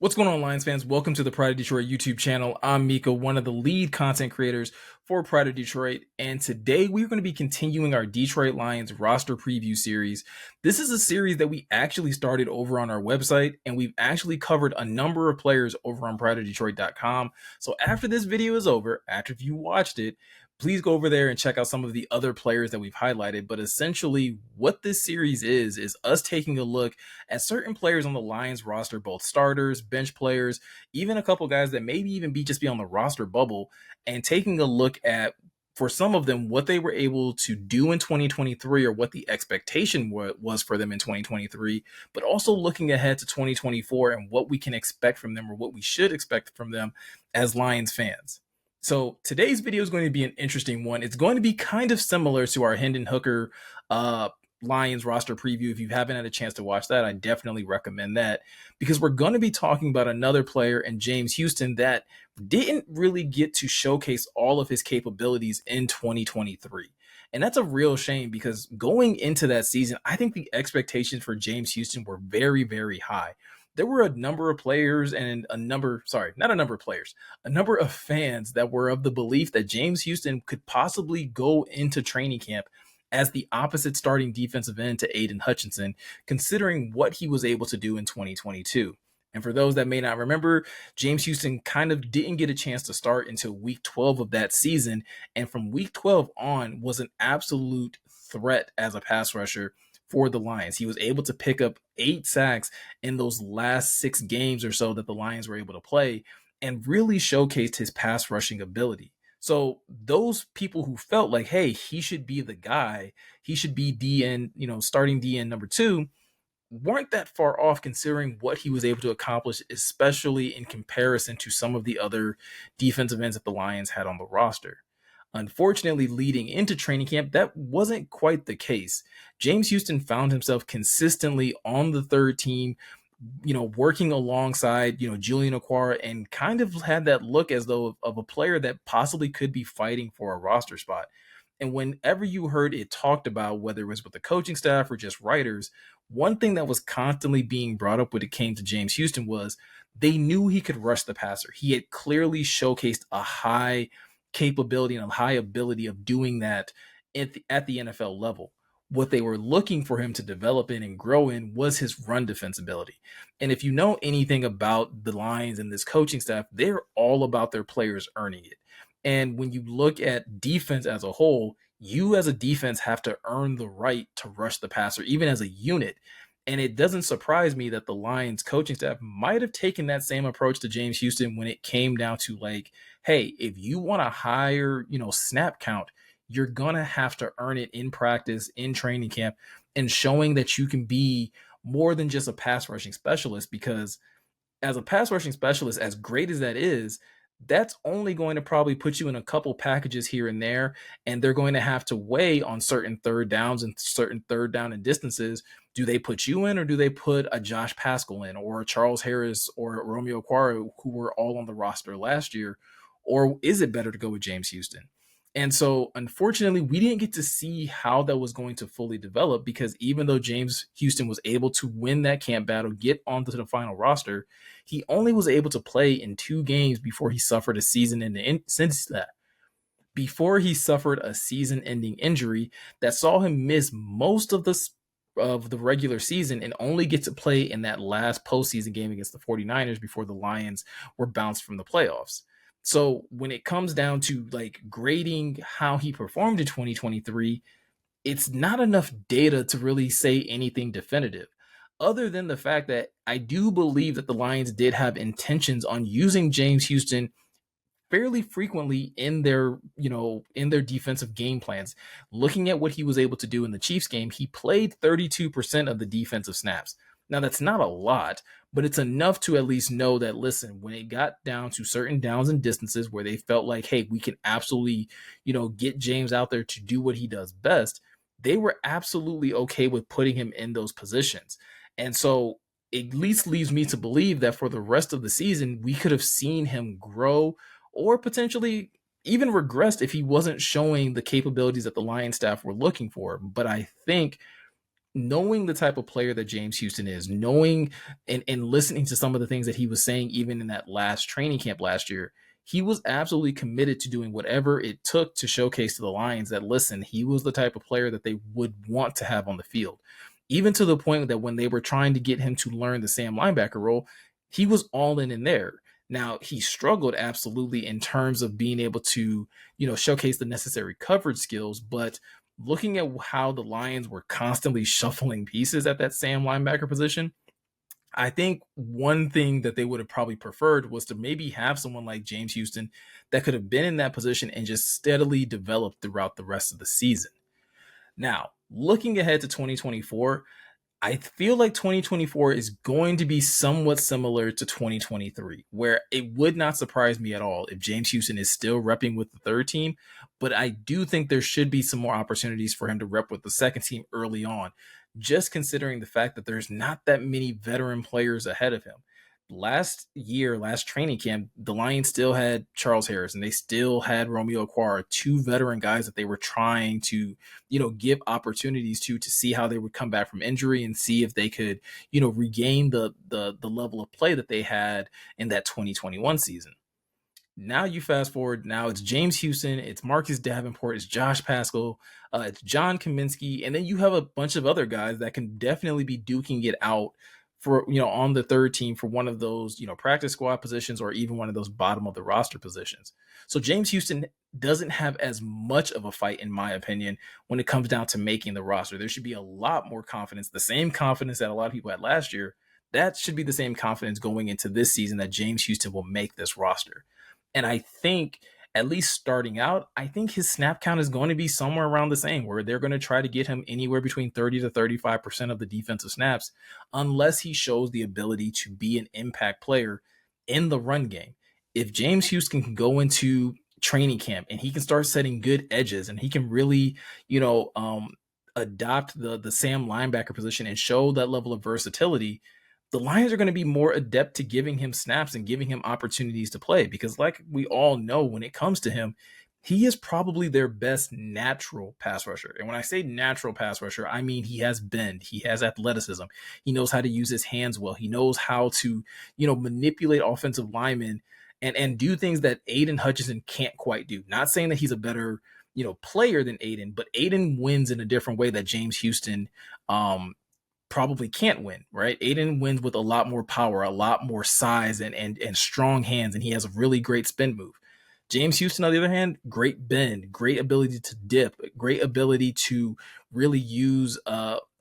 What's going on, Lions fans? Welcome to the Pride of Detroit YouTube channel. I'm Mika, one of the lead content creators for Pride of Detroit, and today we're going to be continuing our Detroit Lions roster preview series. This is a series that we actually started over on our website, and we've actually covered a number of players over on prideofdetroit.com. So after this video is over, after you watched it, please go over there and check out some of the other players that we've highlighted. But essentially, what this series is us taking a look at certain players on the Lions roster, both starters, bench players, even a couple guys that maybe even be on the roster bubble, and taking a look at, for some of them, what they were able to do in 2023 or what the expectation was for them in 2023, but also looking ahead to 2024 and what we can expect from them or what we should expect from them as Lions fans. So today's video is going to be an interesting one. It's going to be kind of similar to our Hendon Hooker Lions roster preview. If you haven't had a chance to watch that, I definitely recommend that, because we're going to be talking about another player in James Houston that didn't really get to showcase all of his capabilities in 2023. And that's a real shame, because going into that season, I think the expectations for James Houston were very, very high. There were a number of players and a number of fans that were of the belief that James Houston could possibly go into training camp as the opposite starting defensive end to Aiden Hutchinson, considering what he was able to do in 2022. And for those that may not remember, James Houston kind of didn't get a chance to start until week 12 of that season. And from week 12 on was an absolute threat as a pass rusher for the Lions. He was able to pick up 8 sacks in those last 6 games or so that the Lions were able to play, and really showcased his pass rushing ability. So those people who felt like, hey, he should be the guy, he should be DN, starting DN number 2, weren't that far off, considering what he was able to accomplish, especially in comparison to some of the other defensive ends that the Lions had on the roster. Unfortunately, leading into training camp, that wasn't quite the case. James Houston found himself consistently on the third team, working alongside, Julian Okwara, and kind of had that look as though of a player that possibly could be fighting for a roster spot. And whenever you heard it talked about, whether it was with the coaching staff or just writers, one thing that was constantly being brought up when it came to James Houston was they knew he could rush the passer. He had clearly showcased a high capability and a high ability of doing that at the NFL level. What they were looking for him to develop in and grow in was his run defensibility. And if you know anything about the Lions and this coaching staff, they're all about their players earning it. And when you look at defense as a whole, you as a defense have to earn the right to rush the passer, even as a unit. And it doesn't surprise me that the Lions coaching staff might have taken that same approach to James Houston when it came down to, like, hey, if you want a higher, snap count, you're going to have to earn it in practice, in training camp, and showing that you can be more than just a pass rushing specialist. Because as a pass rushing specialist, as great as that is, that's only going to probably put you in a couple packages here and there, and they're going to have to weigh on certain third downs and certain third down and distances. Do they put you in, or do they put a Josh Paschal in, or a Charles Harris, or Romeo Okwara, who were all on the roster last year? Or is it better to go with James Houston? And so, unfortunately, we didn't get to see how that was going to fully develop, because even though James Houston was able to win that camp battle, get onto the final roster, he only was able to play in 2 games before he suffered a season-ending injury that saw him miss most of the regular season, and only get to play in that last postseason game against the 49ers before the Lions were bounced from the playoffs. So when it comes down to, like, grading how he performed in 2023, it's not enough data to really say anything definitive, other than the fact that I do believe that the Lions did have intentions on using James Houston fairly frequently in their defensive game plans. Looking at what he was able to do in the Chiefs game, he played 32% of the defensive snaps. Now, that's not a lot, but it's enough to at least know that, listen, when it got down to certain downs and distances where they felt like, hey, we can absolutely, get James out there to do what he does best, they were absolutely okay with putting him in those positions. And so it at least leaves me to believe that for the rest of the season, we could have seen him grow, or potentially even regressed if he wasn't showing the capabilities that the Lions staff were looking for. But I think knowing the type of player that James Houston is, knowing and listening to some of the things that he was saying, even in that last training camp last year, he was absolutely committed to doing whatever it took to showcase to the Lions that, listen, he was the type of player that they would want to have on the field. Even to the point that when they were trying to get him to learn the Sam linebacker role, he was all in there. Now, he struggled absolutely in terms of being able to, showcase the necessary coverage skills, but looking at how the Lions were constantly shuffling pieces at that Sam linebacker position, I think one thing that they would have probably preferred was to maybe have someone like James Houston that could have been in that position and just steadily developed throughout the rest of the season. Now, looking ahead to 2024, I feel like 2024 is going to be somewhat similar to 2023, where it would not surprise me at all if James Houston is still repping with the third team, but I do think there should be some more opportunities for him to rep with the second team early on, just considering the fact that there's not that many veteran players ahead of him. Last year, last training camp, the Lions still had Charles Harris and they still had Romeo Okwara, two veteran guys that they were trying to, give opportunities to see how they would come back from injury and see if they could, regain the level of play that they had in that 2021 season. Now you fast forward. Now it's James Houston, it's Marcus Davenport, it's Josh Paschal, it's John Kaminsky, and then you have a bunch of other guys that can definitely be duking it out for on the third team for one of those practice squad positions or even one of those bottom of the roster positions. So James Houston doesn't have as much of a fight, in my opinion, when it comes down to making the roster. There should be a lot more confidence, the same confidence that a lot of people had last year. That should be the same confidence going into this season that James Houston will make this roster. And I think, at least starting out, I think his snap count is going to be somewhere around the same, where they're going to try to get him anywhere between 30 to 35% of the defensive snaps, unless he shows the ability to be an impact player in the run game. If James Houston can go into training camp and he can start setting good edges and he can really, adopt the Sam linebacker position and show that level of versatility, the Lions are going to be more adept to giving him snaps and giving him opportunities to play, because like we all know, when it comes to him, he is probably their best natural pass rusher. And when I say natural pass rusher, I mean he has bend, he has athleticism, he knows how to use his hands well, he knows how to, manipulate offensive linemen and do things that Aiden Hutchinson can't quite do. Not saying that he's a better, player than Aiden, but Aiden wins in a different way that James Houston probably can't win, right? Aiden wins with a lot more power, a lot more size and strong hands, and he has a really great spin move. James Houston, on the other hand, great bend, great ability to dip, great ability to really use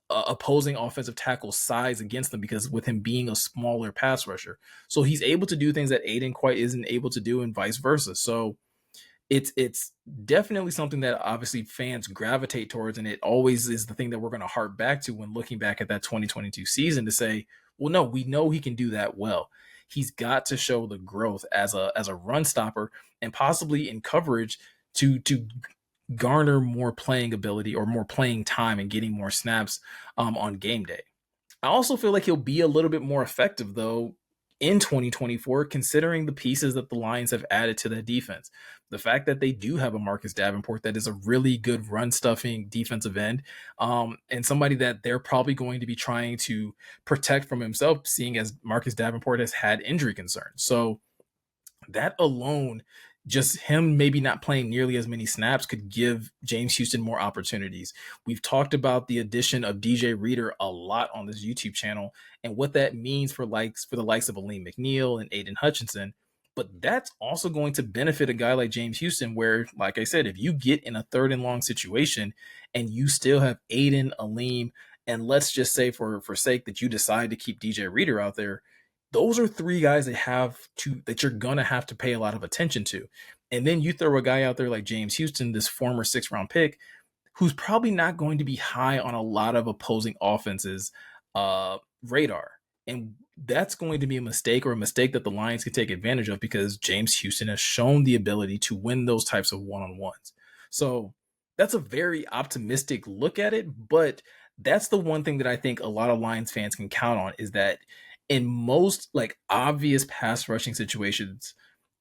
opposing offensive tackle size against them, because with him being a smaller pass rusher. So he's able to do things that Aiden quite isn't able to do, and vice versa. So it's definitely something that obviously fans gravitate towards, and it always is the thing that we're going to harp back to when looking back at that 2022 season to say, well, no, we know he can do that well. He's got to show the growth as a run stopper and possibly in coverage to garner more playing ability or more playing time and getting more snaps on game day. I also feel like he'll be a little bit more effective, though, in 2024, considering the pieces that the Lions have added to that defense. The fact that they do have a Marcus Davenport that is a really good run stuffing defensive end, and somebody that they're probably going to be trying to protect from himself, seeing as Marcus Davenport has had injury concerns. So that alone, just him maybe not playing nearly as many snaps, could give James Houston more opportunities. We've talked about the addition of DJ Reader a lot on this YouTube channel and what that means for the likes of Aleem McNeil and Aiden Hutchinson. But that's also going to benefit a guy like James Houston, where, like I said, if you get in a third and long situation and you still have Aiden, Aleem, and let's just say for sake that you decide to keep DJ Reader out there, those are three guys that you're gonna have to pay a lot of attention to. And then you throw a guy out there like James Houston, this former 6th-round pick, who's probably not going to be high on a lot of opposing offenses radar. And that's going to be a mistake that the Lions can take advantage of, because James Houston has shown the ability to win those types of one-on-ones. So that's a very optimistic look at it, but that's the one thing that I think a lot of Lions fans can count on, is that in most obvious pass rushing situations,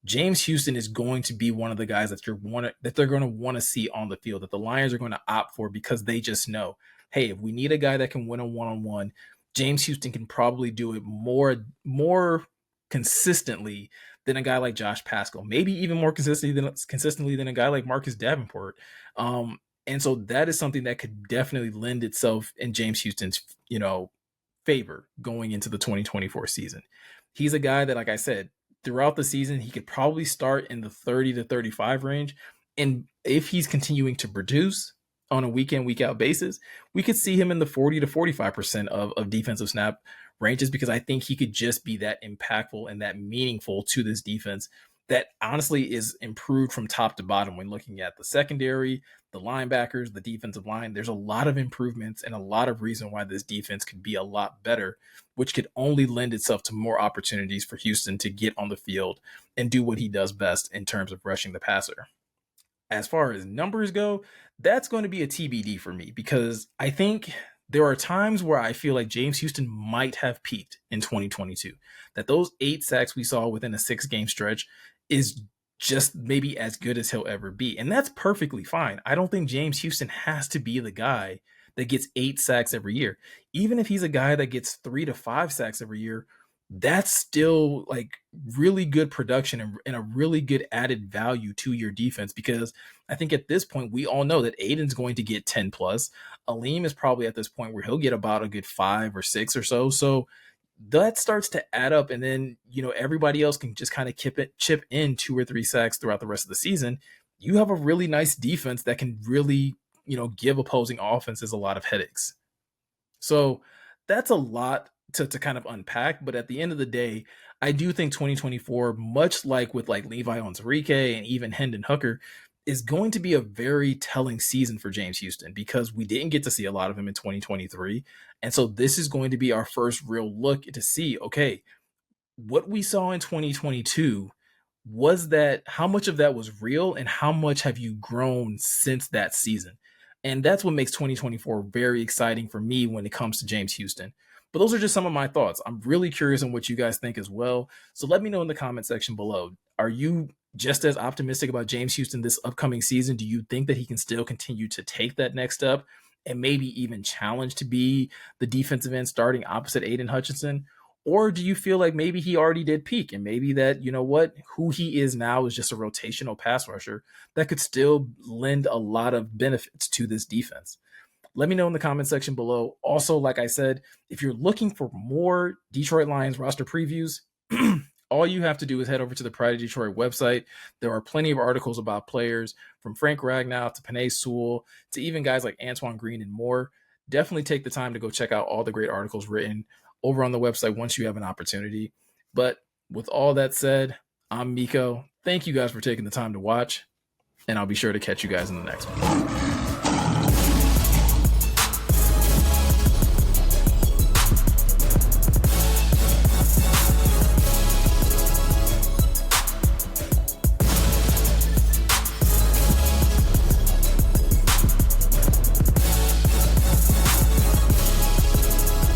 James Houston is going to be one of the guys that they're going to want to see on the field, that the Lions are going to opt for, because they just know hey, if we need a guy that can win a one-on-one, James Houston can probably do it more consistently than a guy like Josh Pascal, maybe even more consistently than a guy like Marcus Davenport. And so that is something that could definitely lend itself in James Houston's, favor going into the 2024 season. He's a guy that, like I said, throughout the season, he could probably start in the 30 to 35 range. And if he's continuing to produce on a week in, week out basis, we could see him in the 40 to 45% of defensive snap ranges, because I think he could just be that impactful and that meaningful to this defense that honestly is improved from top to bottom when looking at the secondary, the linebackers, the defensive line. There's a lot of improvements and a lot of reason why this defense could be a lot better, which could only lend itself to more opportunities for Houston to get on the field and do what he does best in terms of rushing the passer. As far as numbers go, that's going to be a TBD for me, because I think there are times where I feel like James Houston might have peaked in 2022, that those 8 sacks we saw within a 6-game stretch is just maybe as good as he'll ever be. And that's perfectly fine. I don't think James Houston has to be the guy that gets 8 sacks every year. Even if he's a guy that gets 3 to 5 sacks every year, that's still like really good production and a really good added value to your defense, because I think at this point we all know that Aiden's going to get 10 plus. Alim is probably at this point where he'll get about a good 5 or 6 or so. So that starts to add up, and then everybody else can just kind of chip in 2 or 3 sacks throughout the rest of the season. You have a really nice defense that can really give opposing offenses a lot of headaches. So that's a lot to kind of unpack. But at the end of the day, I do think 2024, much like with like Levi Onwuzurike and even Hendon Hooker, is going to be a very telling season for James Houston, because we didn't get to see a lot of him in 2023. And so this is going to be our first real look to see, okay, what we saw in 2022, was that, how much of that was real and how much have you grown since that season? And that's what makes 2024 very exciting for me when it comes to James Houston. But those are just some of my thoughts. I'm really curious on what you guys think as well. So let me know in the comment section below. Are you just as optimistic about James Houston this upcoming season? Do you think that he can still continue to take that next step and maybe even challenge to be the defensive end starting opposite Aidan Hutchinson? Or do you feel like maybe he already did peak, and maybe that, who he is now is just a rotational pass rusher that could still lend a lot of benefits to this defense? Let me know in the comment section below. Also, like I said, if you're looking for more Detroit Lions roster previews, all you have to do is head over to the Pride of Detroit website. There are plenty of articles about players, from Frank Ragnow to Penei Sewell to even guys like Antoine Green and more. Definitely take the time to go check out all the great articles written over on the website once you have an opportunity. But with all that said, I'm Miko. Thank you guys for taking the time to watch, and I'll be sure to catch you guys in the next one.